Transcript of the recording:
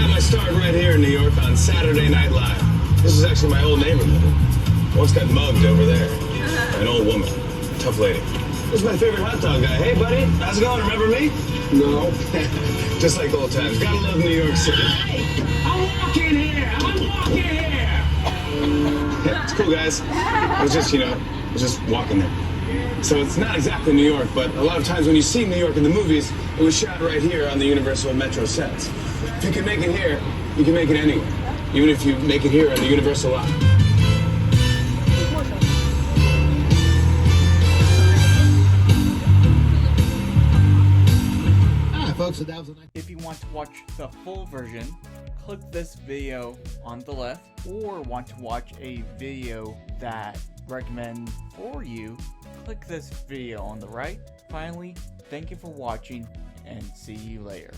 got my start right here in New York on Saturday Night Live. This is actually my old neighborhood. Once got mugged over there. An old woman. Tough lady. This is my favorite hot dog guy. Hey, buddy. How's it going? Remember me? No. Just like old times. Gotta love New York City. Hey, I'm walking here. Yeah, it's cool, guys. I was just walking there. So it's not exactly New York, but a lot of times when you see New York in the movies, it was shot right here on the Universal Metro sets. If you can make it here, you can make it anywhere. Even if you make it here on the Universal lot. Folks, so that was a nice. If you want to watch the full version, click this video on the left, or want to watch a video that recommend for you, click this video on the right. Finally, thank you for watching and see you later.